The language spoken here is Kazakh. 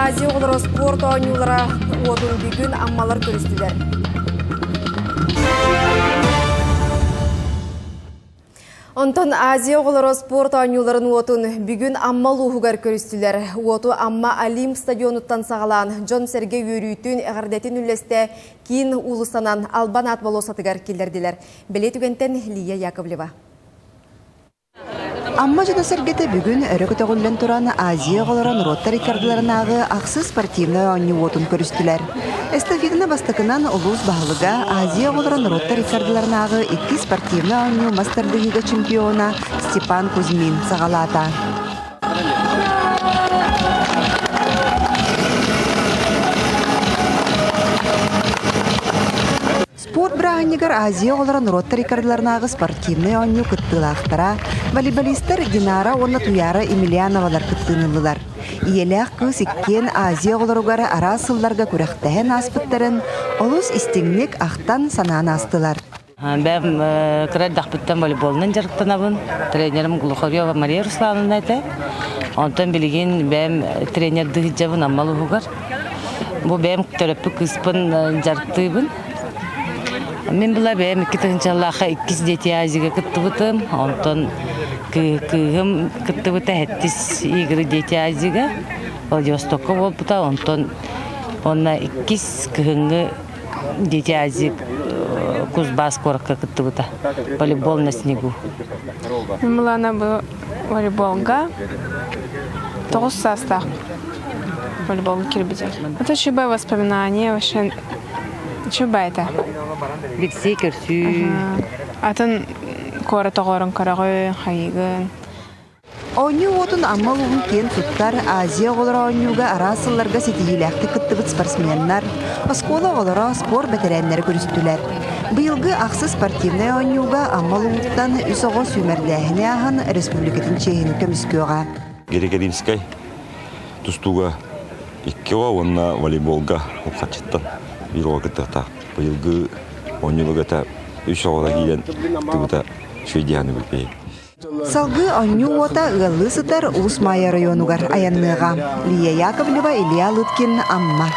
Азия олары спорт ойнулара одун бүгін аммалар көрістілер. Онтон Азия олары спорт ойнуларын отун бүгін аммал уғығар көрістілер. Оту амма Алим стадионуттан сағалан Джон Сергей өрүйтін әғардетін үлесте кейін улыстанан албан атбалы сатығар келдерділер. Біле түгентен Лия Яковлева. Амма жана сергете бүгін өрөкөтө гүллен туран Азия оларын ротта рекордларынағы ақсы спортивный ойну отун көрістілер. Эстафетина бастыкынан улус бағылыға Азия оларын ротта рекордларынағы 2 спортивный ойну мастerdыгига чемпиона Степан Кузьмин сағалата. Спорт браханнигар Азия оларын ротта рекордларынағы спортивный ойну кыттылақтара, волейболистер Динара онна туяра Емельяновалар кыттынылылар. Иелях кыз иккен Азия оларугары ара сылларга күрәхтәһен аспыттарын олус истеңлек ақтан санаан астылар. Бәм кырайдақпыттан волейболнан жарықтанабын. Тренерім Глухарьева Мария Руслановна әті. Онтан білген бәм тренер дығыджабын аммалы хугар. Бұл бәм төрөпі кыспын жарықтыбын. Мен бұла бәм 2-тығынчаллаға 2 дети Азияға кыттыбытым. Онтан кыгым кыттыбыта әттіс игры дети Азияға. Владивостокқа бол бұта. Онна 2 кыгыңы дети Азияға Кузбасс коракка кыттыбыта. Волейбол на снегу. Мен бұлана бұл волейболға 9 састақ волейболға кирбедер. Это чубай воспоминание, вообще чубай это. Битсе көрсі. Атын кора тоғырын қарағын, қайығын. Ойну отун аммал уғын кен туттар Азия олара ойнуға арасылларга сетигиләкті кыттыбыт спортсменнар, оскола олара спорт бәтерәнлер көрістілер. Бұйылғы ақсы спортивный ойнуға аммал уғыттан үсоғы сүймәрләхіне ағын республикатын чейін көміскеуға. Герекеримскай тустуға 2-ға онна волейболға ұққачыттан бір оғыттықта. Бұйылғы ойнуға 3-оғыда кейден тұғыта шөйдияны білпейі. Салгы ойну ота ығылы сытар Улус Майя районугар аянныға. Лия Яковлева, Илья Лыткин, Амма.